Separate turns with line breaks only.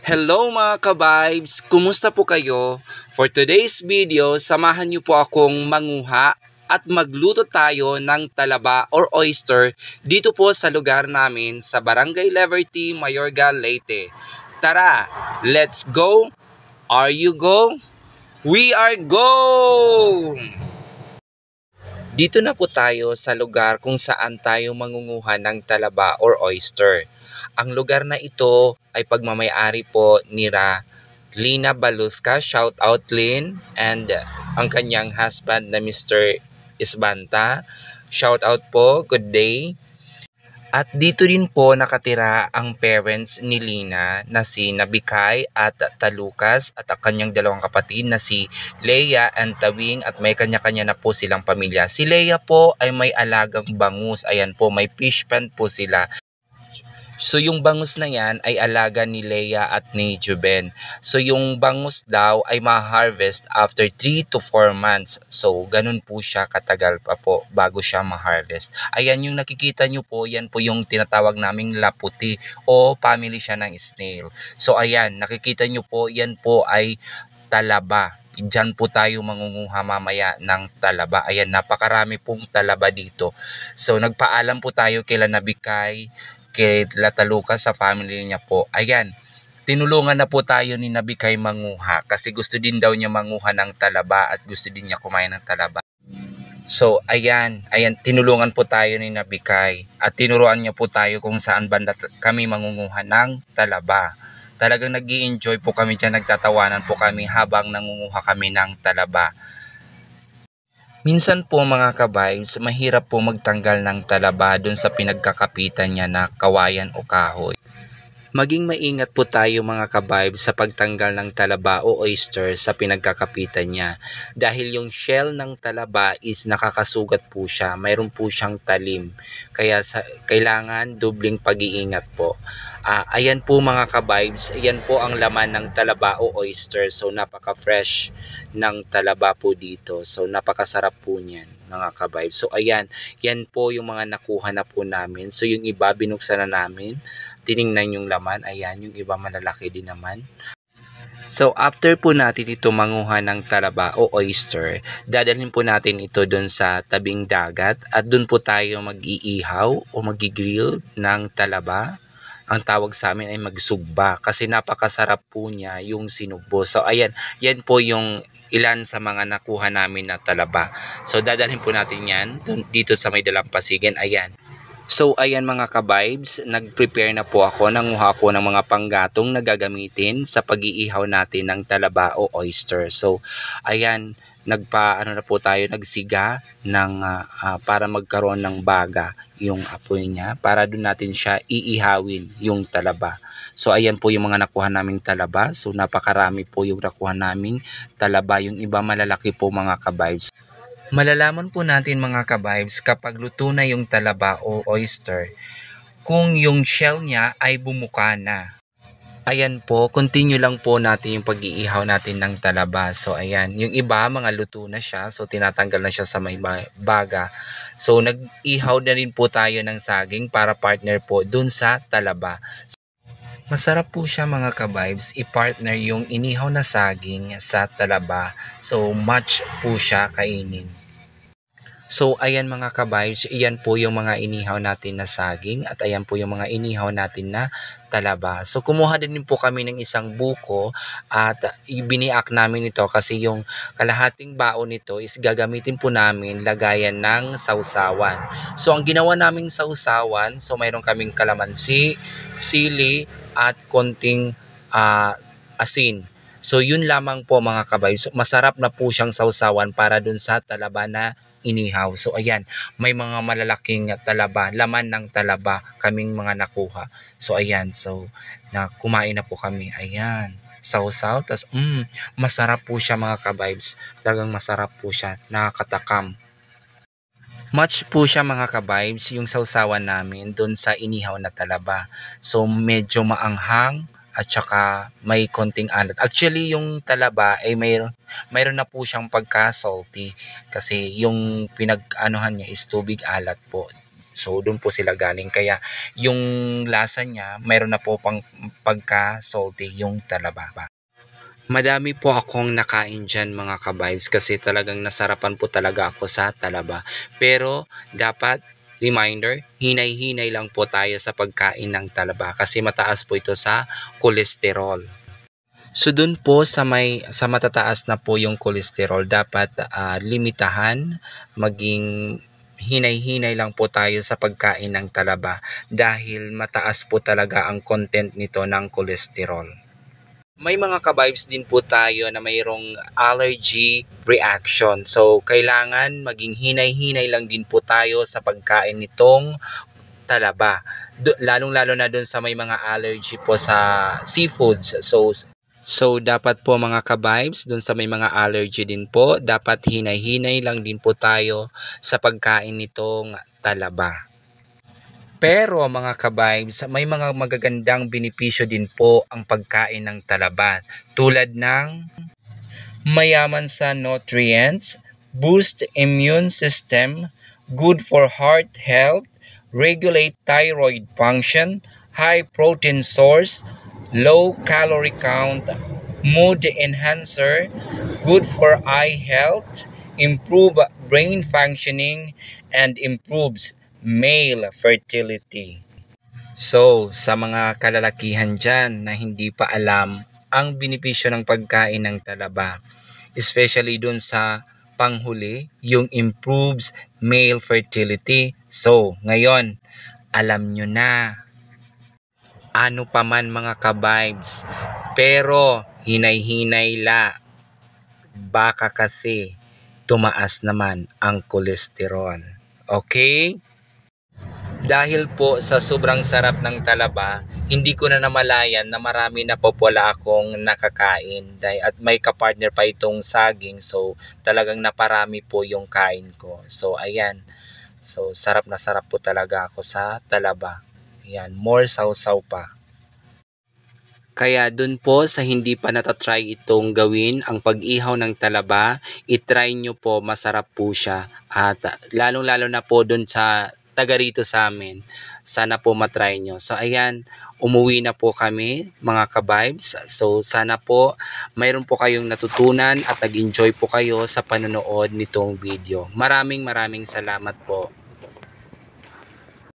Hello mga ka-vibes! Kumusta po kayo? For today's video, samahan niyo po akong manguha at magluto tayo ng talaba or oyster dito po sa lugar namin sa Barangay Leverty, Mayorga, Leyte. Tara, let's go! Are you go? We are go! Dito na po tayo sa lugar kung saan tayo mangunguha ng talaba or oyster. Ang lugar na ito ay pagmamay-ari po ni Lina Balusca, shout out Lin, and ang kanyang husband na Mr. Isbanta. Shout out po, good day. At dito rin po nakatira ang parents ni Lina na si Nabikay at Talukas at ang kanyang dalawang kapatid na si Leia and Tawing at may kanya-kanya na po silang pamilya. Si Leia po ay may alagang bangus. Ayan po, may fish pan po sila. So yung bangus na yan ay alaga ni Leia at ni Juben. So yung bangus daw ay ma-harvest after 3 to 4 months. So ganun po siya katagal pa po bago siya ma-harvest. Ayan yung nakikita nyo po, yan po yung tinatawag naming laputi o family siya ng snail. So ayan, nakikita nyo po, yan po ay talaba. Diyan po tayo mangunguha mamaya ng talaba. Ayan, napakarami pong talaba dito. So nagpaalam po tayo kay Nabikay, kay Lataluka sa family niya po. Ayan, tinulungan na po tayo ni Nabikay manguha kasi gusto din daw niya manguha ng talaba at gusto din niya kumain ng talaba. So ayan, tinulungan po tayo ni Nabikay at tinuruan niya po tayo kung saan banda kami mangunguha ng talaba. Talagang nag-i-enjoy po kami dyan, nagtatawanan po kami habang nangunguha kami ng talaba. Minsan po mga ka-vibes, mahirap po magtanggal ng talaba dun sa pinagkakapitan niya na kawayan o kahoy. Maging maingat po tayo mga ka-vibes sa pagtanggal ng talaba o oyster sa pinagkakapitan niya. Dahil yung shell ng talaba is nakakasugat po siya, mayroon po siyang talim. Kaya kailangan dobling pag-iingat po. Ayan po mga ka-vibes, ayan po ang laman ng talaba o oyster. So napaka-fresh ng talaba po dito. So napakasarap po niyan mga ka-vibes. So ayan, yan po yung mga nakuha na po namin. So yung iba binuksan na namin. Tiningnan yung laman, ayan, yung iba malalaki din naman. So after po natin ito manguha ng talaba o oyster, dadalhin po natin ito doon sa tabing dagat at doon po tayo mag-iihaw o mag-grill ng talaba. Ang tawag sa amin ay magsugba kasi napakasarap po niya yung sinugbo. So ayan, yan po yung ilan sa mga nakuha namin na talaba. So dadalhin po natin yan dito sa may dalampasigan, ayan. So ayan mga ka-vibes, nag-prepare na po ako, nanguha ko ng mga panggatong na gagamitin sa pag-iihaw natin ng talaba o oyster. So ayan, na po tayo, nagsiga ng para magkaroon ng baga yung apoy niya para doon natin siya iihawin yung talaba. So ayan po yung mga nakuha naming talaba. So napakarami po yung nakuha naming talaba, yung iba malalaki po mga ka-vibes. Malalaman po natin mga ka-vibes kapag luto na yung talaba o oyster kung yung shell niya ay bumuka na. Ayan po, continue lang po natin yung pag-iihaw natin ng talaba. So ayan, yung iba mga luto na siya, so tinatanggal na siya sa may baga. So nag-ihaw na rin po tayo ng saging para partner po dun sa talaba. Masarap po siya mga ka-vibes, i-partner yung inihaw na saging sa talaba. So match po siya kainin. So ayan mga ka-vibes, iyan po yung mga inihaw natin na saging at ayan po yung mga inihaw natin na talaba. So kumuha din po kami ng isang buko at ibiniak namin ito kasi yung kalahating baon nito is gagamitin po namin lagayan ng sausawan. So ang ginawa naming sausawan, so mayroon kaming kalamansi, sili at konting asin. So yun lamang po mga ka-vibes. Masarap na po siyang sausawan para dun sa talaba na inihaw. So ayan, may mga malalaking talaba, laman ng talaba kaming mga nakuha. So ayan, so kumain na po kami. Ayan, sausaw, tas masarap po siya mga ka-vibes. Talagang masarap po siya, nakakatakam. Match po siya mga ka-vibes yung sausawan namin doon sa inihaw na talaba. So medyo maanghang at saka may konting alat. Actually yung talaba ay mayroon na po siyang pagka-salty kasi yung pinag-anuhan niya is tubig alat po. So doon po sila galing. Kaya yung lasa niya, mayroon na po pang pagka-salty yung talaba. Madami po akong nakain dyan mga ka-vibes kasi talagang nasarapan po talaga ako sa talaba. Pero dapat reminder, hinay-hinay lang po tayo sa pagkain ng talaba kasi mataas po ito sa kolesterol. So dun po sa matataas na po yung kolesterol, dapat limitahan, maging hinay-hinay lang po tayo sa pagkain ng talaba dahil mataas po talaga ang content nito ng kolesterol. May mga ka-vibes din po tayo na mayroong allergy reaction. So kailangan maging hinay-hinay lang din po tayo sa pagkain nitong talaba. Lalong-lalo na dun sa may mga allergy po sa seafoods. So dapat po mga ka-vibes, dun sa may mga allergy din po, dapat hinay-hinay lang din po tayo sa pagkain nitong talaba. Pero mga ka-vibes, may mga magagandang benepisyo din po ang pagkain ng talaba tulad ng mayaman sa nutrients, boost immune system, good for heart health, regulate thyroid function, high protein source, low calorie count, mood enhancer, good for eye health, improve brain functioning, and improves male fertility. So, sa mga kalalakihan dyan na hindi pa alam ang benepisyo ng pagkain ng talaba, especially dun sa panghuli, yung improves male fertility. So, ngayon, alam nyo na. Ano pa man mga ka-vibes, pero hinay-hinay la. Baka kasi tumaas naman ang kolesterol. Okay? Dahil po sa sobrang sarap ng talaba, hindi ko na namalayan na marami na po pala akong nakakain. At may kapartner pa itong saging, so talagang naparami po yung kain ko. So ayan, so sarap na sarap po talaga ako sa talaba. Ayan, more sausaw pa. Kaya dun po sa hindi pa natatry itong gawin, ang pag-ihaw ng talaba, itry nyo po, masarap po siya. At lalong-lalo na po dun sa taga rito sa amin, sana po matry nyo. So ayan, umuwi na po kami mga ka-vibes. So sana po mayroon po kayong natutunan at nag-enjoy po kayo sa panonood nitong video. Maraming salamat po.